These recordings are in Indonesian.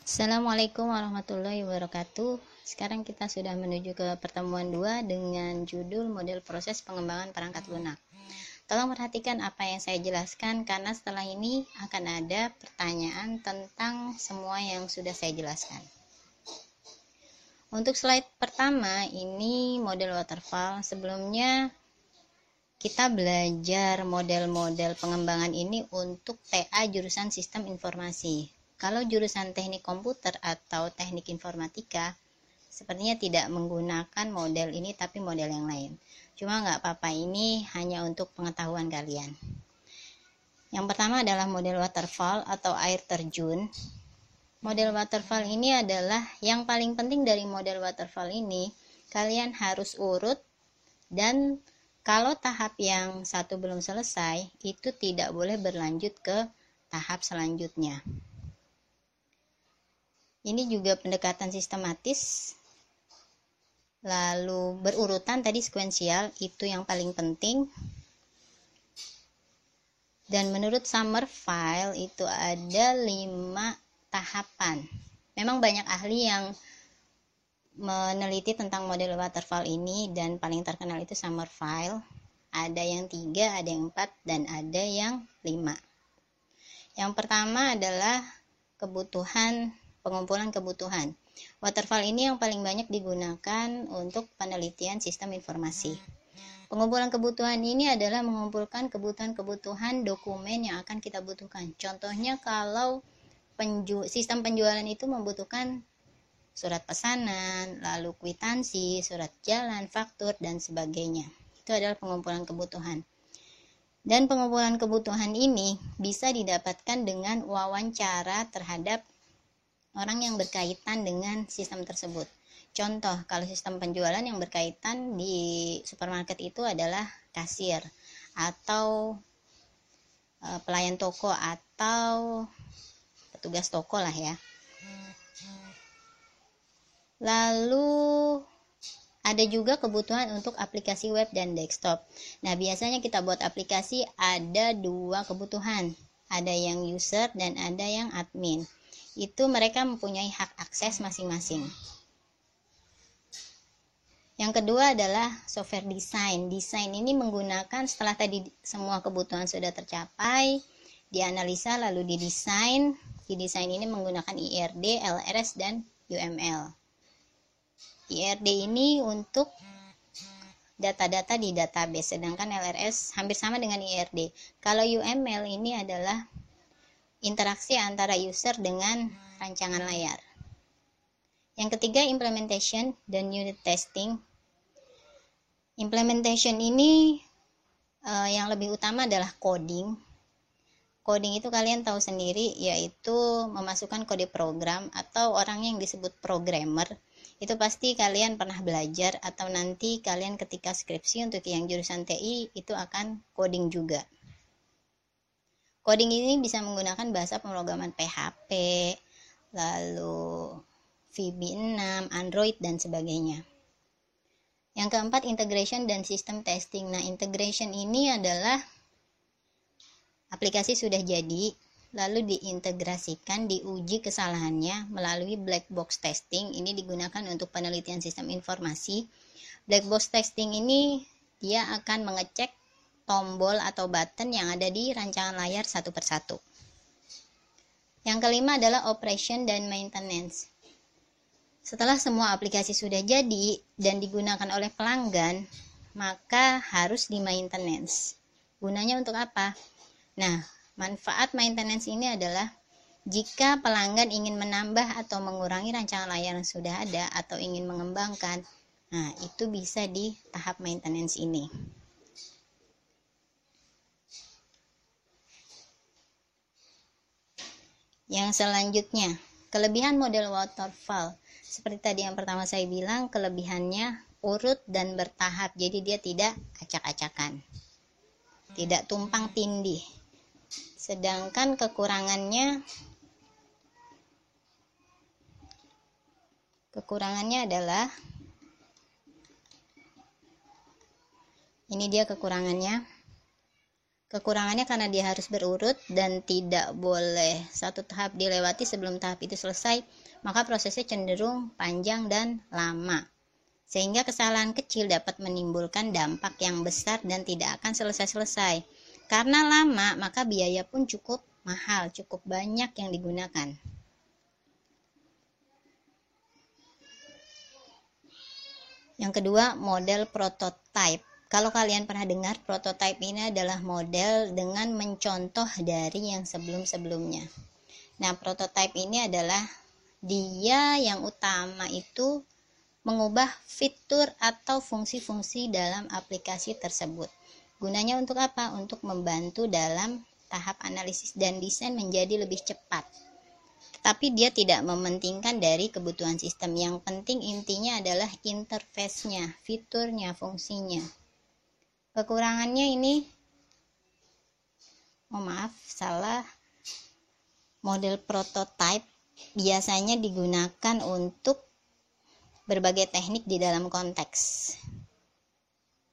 Assalamualaikum warahmatullahi wabarakatuh. Sekarang kita sudah menuju ke pertemuan 2 dengan judul model proses pengembangan perangkat lunak. Tolong perhatikan apa yang saya jelaskan karena setelah ini akan ada pertanyaan tentang semua yang sudah saya jelaskan. Untuk slide pertama ini model waterfall. Sebelumnya kita belajar model-model pengembangan ini untuk TA jurusan Sistem Informasi. Kalau jurusan Teknik Komputer atau Teknik Informatika, sepertinya tidak menggunakan model ini tapi model yang lain. Cuma nggak apa-apa, ini hanya untuk pengetahuan kalian. Yang pertama adalah model waterfall atau air terjun. Model waterfall ini adalah yang paling penting dari model waterfall ini. Kalian harus urut dan kalau tahap yang satu belum selesai, itu tidak boleh berlanjut ke tahap selanjutnya. Ini juga pendekatan sistematis, lalu berurutan tadi sekuensial, itu yang paling penting. Dan menurut Summerville itu ada 5 tahapan. Memang banyak ahli yang meneliti tentang model waterfall ini dan paling terkenal itu Summerville. Ada yang 3, ada yang 4, dan ada yang 5. Yang pertama adalah pengumpulan kebutuhan. Waterfall ini yang paling banyak digunakan untuk penelitian sistem informasi. Pengumpulan kebutuhan ini adalah mengumpulkan kebutuhan-kebutuhan dokumen yang akan kita butuhkan. Contohnya kalau sistem penjualan itu membutuhkan surat pesanan, lalu kwitansi, surat jalan, faktur, dan sebagainya. Itu adalah pengumpulan kebutuhan. Dan pengumpulan kebutuhan ini bisa didapatkan dengan wawancara terhadap orang yang berkaitan dengan sistem tersebut. Contoh, kalau sistem penjualan yang berkaitan di supermarket itu adalah kasir atau pelayan toko atau petugas toko lah ya. Lalu ada juga kebutuhan untuk aplikasi web dan desktop. Nah, biasanya kita buat aplikasi ada 2 kebutuhan. Ada yang user dan ada yang admin. Itu mereka mempunyai hak akses masing-masing. Yang kedua adalah software design. Desain ini menggunakan setelah tadi semua kebutuhan sudah tercapai, dianalisa lalu didesain. Didesain ini menggunakan IRD, LRS, dan UML. IRD ini untuk data-data di database, sedangkan LRS hampir sama dengan IRD. Kalau UML ini adalah interaksi antara user dengan rancangan layar. Yang ketiga, implementation dan unit testing. Implementation ini yang lebih utama adalah coding. Coding itu kalian tahu sendiri, yaitu memasukkan kode program atau orang yang disebut programmer. Itu pasti kalian pernah belajar atau nanti kalian ketika skripsi untuk yang jurusan TI itu akan coding juga. Coding ini bisa menggunakan bahasa pemrograman PHP, lalu VB6, Android, dan sebagainya. Yang keempat, integration dan system testing. Nah, integration ini adalah aplikasi sudah jadi, lalu diintegrasikan, diuji kesalahannya melalui black box testing. Ini digunakan untuk penelitian sistem informasi. Black box testing ini dia akan mengecek tombol atau button yang ada di rancangan layar satu persatu. Yang kelima adalah operation dan maintenance. Setelah semua aplikasi sudah jadi dan digunakan oleh pelanggan, maka harus di maintenance. Gunanya untuk apa? Nah, manfaat maintenance ini adalah jika pelanggan ingin menambah atau mengurangi rancangan layar yang sudah ada atau ingin mengembangkan, nah itu bisa di tahap maintenance ini. Yang selanjutnya, kelebihan model waterfall. Seperti tadi yang pertama saya bilang, kelebihannya urut dan bertahap. Jadi dia tidak acak-acakan. Tidak tumpang tindih. Sedangkan kekurangannya adalah ini dia kekurangannya. Kekurangannya karena dia harus berurut dan tidak boleh satu tahap dilewati sebelum tahap itu selesai, maka prosesnya cenderung panjang dan lama. Sehingga kesalahan kecil dapat menimbulkan dampak yang besar dan tidak akan selesai-selesai. Karena lama, maka biaya pun cukup mahal, cukup banyak yang digunakan. Yang kedua, model prototype. Kalau kalian pernah dengar, prototype ini adalah model dengan mencontoh dari yang sebelum-sebelumnya. Nah, prototype ini adalah dia yang utama itu mengubah fitur atau fungsi-fungsi dalam aplikasi tersebut. Gunanya untuk apa? Untuk membantu dalam tahap analisis dan desain menjadi lebih cepat. Tapi dia tidak mementingkan dari kebutuhan sistem. Yang penting intinya adalah interface-nya, fiturnya, fungsinya. Kekurangannya ini, salah. Model prototype biasanya digunakan untuk berbagai teknik di dalam konteks.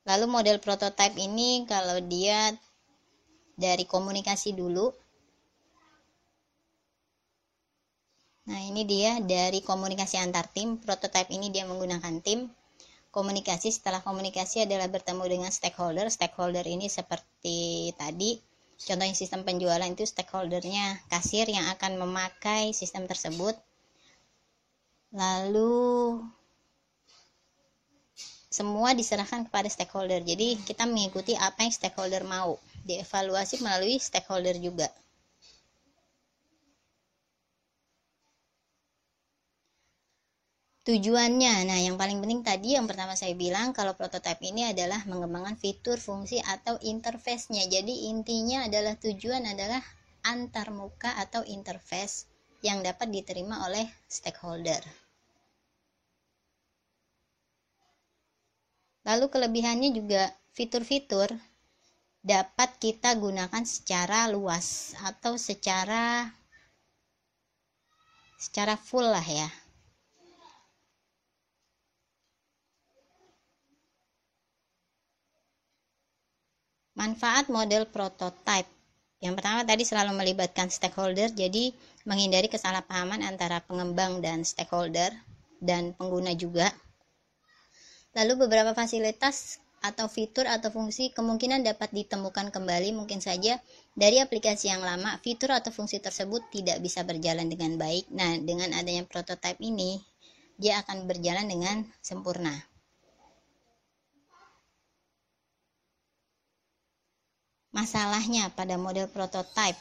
Lalu model prototype ini kalau dia dari komunikasi dulu. Nah, ini dia dari komunikasi antar tim. Prototype ini dia menggunakan tim. Komunikasi, setelah komunikasi adalah bertemu dengan stakeholder. Stakeholder ini seperti tadi, contohnya sistem penjualan itu stakeholdernya kasir yang akan memakai sistem tersebut. Lalu semua diserahkan kepada stakeholder. Jadi kita mengikuti apa yang stakeholder mau. Dievaluasi melalui stakeholder juga. Tujuannya, nah yang paling penting tadi yang pertama saya bilang kalau prototype ini adalah mengembangkan fitur, fungsi atau interface-nya. Jadi intinya adalah tujuan adalah antarmuka atau interface yang dapat diterima oleh stakeholder. Lalu kelebihannya juga fitur-fitur dapat kita gunakan secara luas atau secara full lah ya. Manfaat model prototype. Yang pertama tadi selalu melibatkan stakeholder, jadi menghindari kesalahpahaman antara pengembang dan stakeholder dan pengguna juga. Lalu beberapa fasilitas atau fitur atau fungsi kemungkinan dapat ditemukan kembali, mungkin saja dari aplikasi yang lama fitur atau fungsi tersebut tidak bisa berjalan dengan baik. Nah, dengan adanya prototype ini dia akan berjalan dengan sempurna. Masalahnya pada model prototype,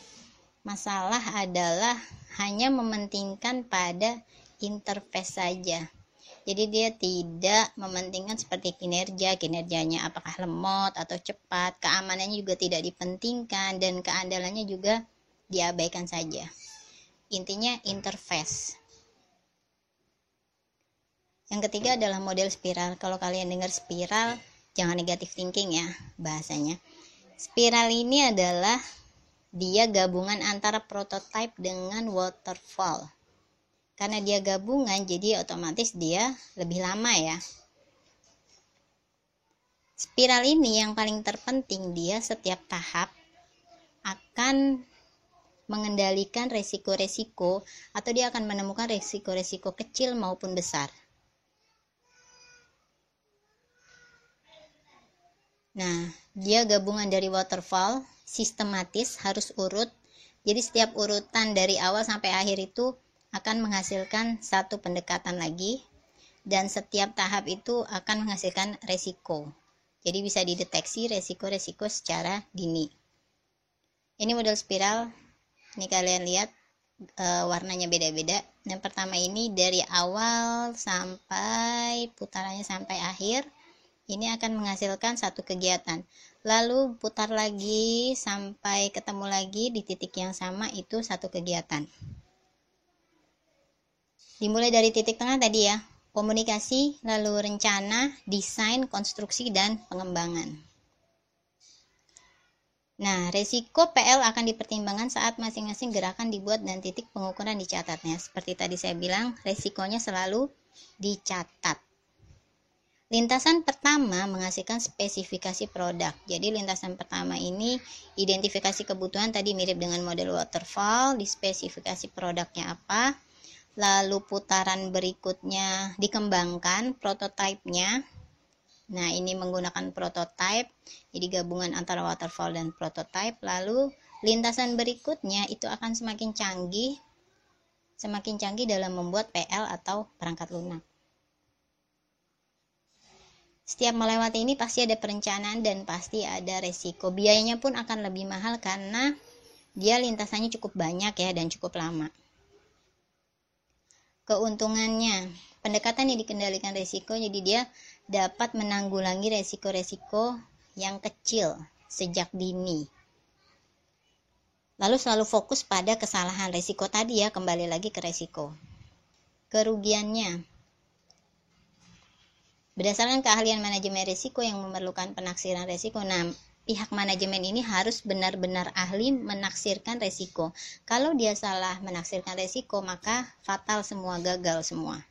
masalah adalah hanya mementingkan pada interface saja. Jadi dia tidak mementingkan seperti kinerjanya apakah lemot atau cepat, keamanannya juga tidak dipentingkan dan keandalannya juga diabaikan saja. Intinya interface. Yang ketiga adalah model spiral. Kalau kalian dengar spiral, jangan negative thinking ya bahasanya. Spiral ini adalah dia gabungan antara prototype dengan waterfall. Karena dia gabungan, jadi otomatis dia lebih lama ya. Spiral ini yang paling terpenting, dia setiap tahap akan mengendalikan resiko-resiko atau dia akan menemukan resiko-resiko kecil maupun besar. Nah, dia gabungan dari waterfall, sistematis, harus urut. Jadi setiap urutan dari awal sampai akhir itu akan menghasilkan satu pendekatan lagi. Dan setiap tahap itu akan menghasilkan resiko. Jadi bisa dideteksi resiko-resiko secara dini. Ini model spiral. Ini kalian lihat warnanya beda-beda. Yang pertama ini dari awal sampai putarannya sampai akhir. Ini akan menghasilkan satu kegiatan. Lalu putar lagi sampai ketemu lagi di titik yang sama, itu satu kegiatan. Dimulai dari titik tengah tadi ya, komunikasi, lalu rencana, desain, konstruksi, dan pengembangan. Nah, resiko PL akan dipertimbangkan saat masing-masing gerakan dibuat dan titik pengukuran dicatatnya. Seperti tadi saya bilang, resikonya selalu dicatat. Lintasan pertama menghasilkan spesifikasi produk. Jadi lintasan pertama ini identifikasi kebutuhan, tadi mirip dengan model waterfall, di spesifikasi produknya apa. Lalu putaran berikutnya dikembangkan prototipenya. Nah, ini menggunakan prototype, jadi gabungan antara waterfall dan prototype. Lalu lintasan berikutnya itu akan semakin canggih dalam membuat PL atau perangkat lunak. Setiap melewati ini pasti ada perencanaan dan pasti ada resiko. Biayanya pun akan lebih mahal karena dia lintasannya cukup banyak ya dan cukup lama. Keuntungannya, pendekatan yang dikendalikan resiko, jadi dia dapat menanggulangi resiko-resiko yang kecil sejak dini. Lalu selalu fokus pada kesalahan resiko tadi ya, kembali lagi ke resiko. Kerugiannya, berdasarkan keahlian manajemen risiko yang memerlukan penaksiran risiko. Nah, pihak manajemen ini harus benar-benar ahli menaksirkan risiko. Kalau dia salah menaksirkan risiko, maka fatal semua, gagal semua.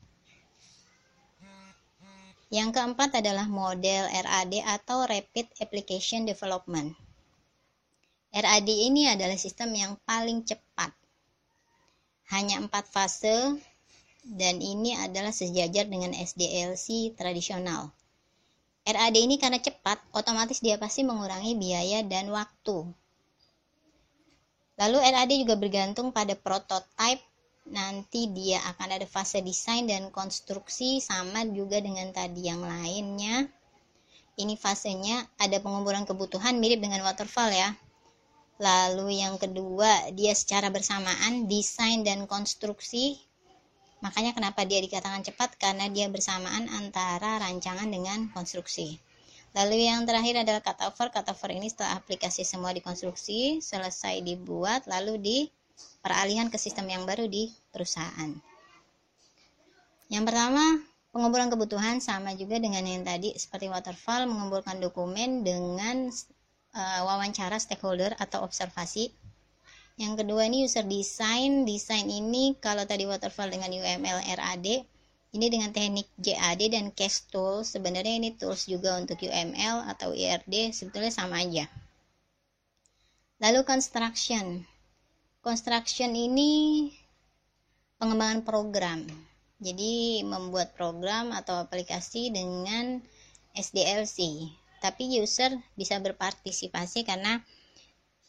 Yang keempat adalah model RAD atau Rapid Application Development. RAD ini adalah sistem yang paling cepat. Hanya 4 fase. Dan ini adalah sejajar dengan SDLC tradisional. RAD ini karena cepat, otomatis dia pasti mengurangi biaya dan waktu. Lalu RAD juga bergantung pada prototype. Nanti dia akan ada fase desain dan konstruksi, sama juga dengan tadi yang lainnya. Ini fasenya ada pengumpulan kebutuhan, mirip dengan waterfall ya. Lalu yang kedua, dia secara bersamaan desain dan konstruksi. Makanya kenapa dia dikatakan cepat, karena dia bersamaan antara rancangan dengan konstruksi. Lalu yang terakhir adalah cutover. Cutover ini setelah aplikasi semua dikonstruksi, selesai dibuat, lalu diperalihan ke sistem yang baru di perusahaan. Yang pertama, pengumpulan kebutuhan sama juga dengan yang tadi, seperti waterfall, mengumpulkan dokumen dengan wawancara stakeholder atau observasi. Yang kedua ini user design. Desain ini kalau tadi waterfall dengan UML RAD, ini dengan teknik JAD dan case tool. Sebenarnya ini tools juga untuk UML atau IRD, sebetulnya sama aja. Lalu construction. Construction ini pengembangan program. Jadi membuat program atau aplikasi dengan SDLC. Tapi user bisa berpartisipasi karena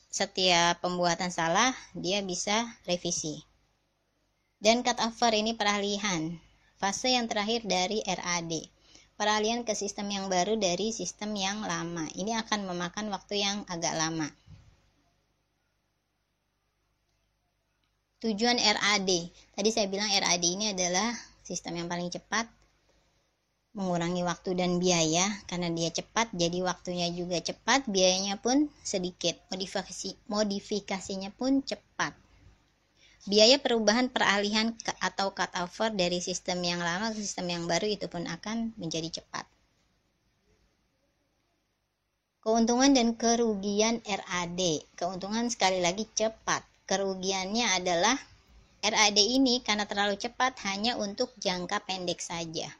setiap pembuatan salah dia bisa revisi. Dan cutover ini peralihan, fase yang terakhir dari RAD, peralihan ke sistem yang baru dari sistem yang lama. Ini akan memakan waktu yang agak lama. Tujuan RAD, tadi saya bilang RAD ini adalah sistem yang paling cepat, mengurangi waktu dan biaya. Karena dia cepat, jadi waktunya juga cepat, biayanya pun sedikit, modifikasinya pun cepat. Biaya perubahan peralihan atau cutover dari sistem yang lama ke sistem yang baru itu pun akan menjadi cepat. Keuntungan dan kerugian RAD. Keuntungan sekali lagi cepat. Kerugiannya adalah RAD ini karena terlalu cepat hanya untuk jangka pendek saja.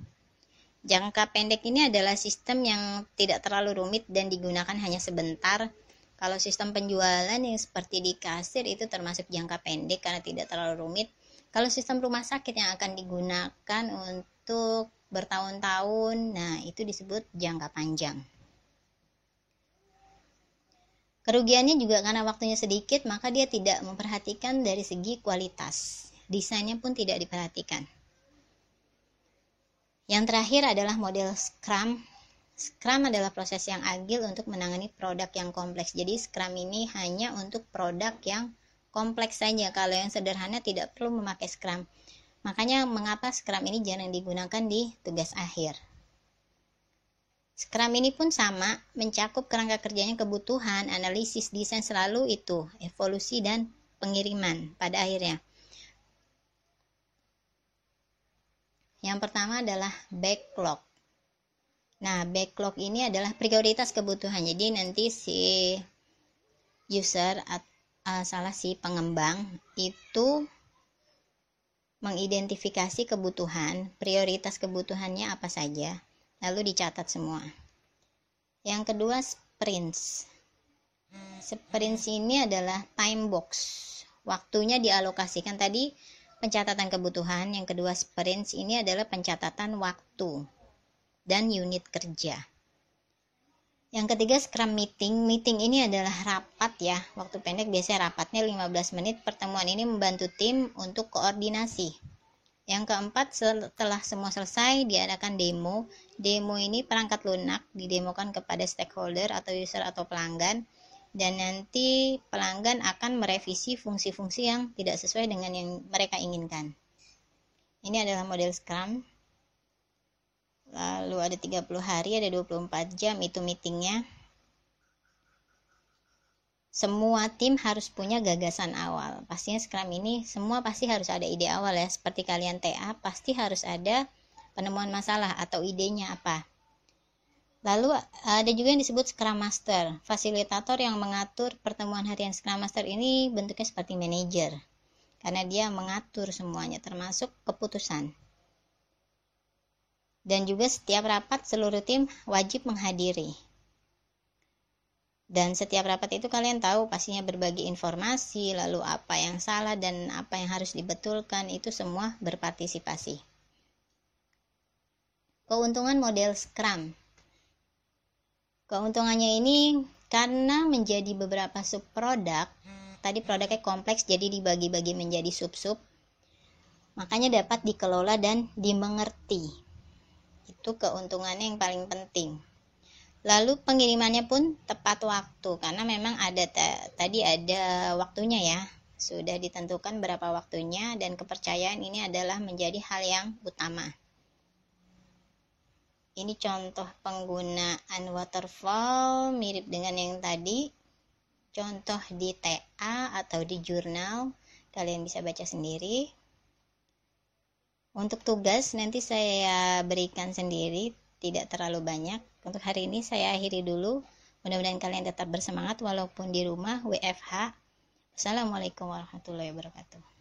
Jangka pendek ini adalah sistem yang tidak terlalu rumit dan digunakan hanya sebentar. Kalau sistem penjualan yang seperti di kasir itu termasuk jangka pendek karena tidak terlalu rumit. Kalau sistem rumah sakit yang akan digunakan untuk bertahun-tahun, nah itu disebut jangka panjang. Kerugiannya juga karena waktunya sedikit, maka dia tidak memperhatikan dari segi kualitas. Desainnya pun tidak diperhatikan. Yang terakhir adalah model Scrum. Scrum adalah proses yang agil untuk menangani produk yang kompleks. Jadi Scrum ini hanya untuk produk yang kompleks saja. Kalau yang sederhana tidak perlu memakai Scrum. Makanya mengapa Scrum ini jarang digunakan di tugas akhir. Scrum ini pun sama, mencakup kerangka kerjanya kebutuhan, analisis, desain, selalu itu, evolusi dan pengiriman pada akhirnya. Yang pertama adalah backlog. Nah, backlog ini adalah prioritas kebutuhan. Jadi nanti si user si pengembang itu mengidentifikasi kebutuhan, prioritas kebutuhannya apa saja. lalu dicatat semua. Yang kedua, sprints. Sprints ini adalah time box, waktunya dialokasikan. Tadi pencatatan kebutuhan, yang kedua sprints ini adalah pencatatan waktu dan unit kerja. Yang ketiga, scrum meeting. Meeting ini adalah rapat ya, waktu pendek, biasanya rapatnya 15 menit. Pertemuan ini membantu tim untuk koordinasi. Yang keempat, setelah semua selesai diadakan demo. Demo ini perangkat lunak didemokan kepada stakeholder atau user atau pelanggan, dan nanti pelanggan akan merevisi fungsi-fungsi yang tidak sesuai dengan yang mereka inginkan. Ini adalah model Scrum. Lalu ada 30 hari, ada 24 jam itu meetingnya. Semua tim harus punya gagasan awal. Pastinya Scrum ini semua pasti harus ada ide awal ya. Seperti kalian TA, pasti harus ada penemuan masalah atau idenya apa. Lalu ada juga yang disebut Scrum Master. Fasilitator yang mengatur pertemuan harian. Scrum Master ini bentuknya seperti manajer, karena dia mengatur semuanya termasuk keputusan. Dan juga setiap rapat seluruh tim wajib menghadiri. Dan setiap rapat itu kalian tahu pastinya berbagi informasi, lalu apa yang salah dan apa yang harus dibetulkan, itu semua berpartisipasi. Keuntungan model Scrum. Keuntungannya ini karena menjadi beberapa subproduk. Tadi produknya kompleks jadi dibagi-bagi menjadi sub-sub. Makanya dapat dikelola dan dimengerti. Itu keuntungannya yang paling penting. Lalu pengirimannya pun tepat waktu, karena memang tadi ada waktunya ya, sudah ditentukan berapa waktunya, dan kepercayaan ini adalah menjadi hal yang utama. Ini contoh penggunaan waterfall mirip dengan yang tadi, contoh di TA atau di jurnal, kalian bisa baca sendiri. Untuk tugas nanti saya berikan sendiri, tidak terlalu banyak. Untuk hari ini saya akhiri dulu. Mudah-mudahan kalian tetap bersemangat walaupun di rumah WFH. Assalamualaikum warahmatullahi wabarakatuh.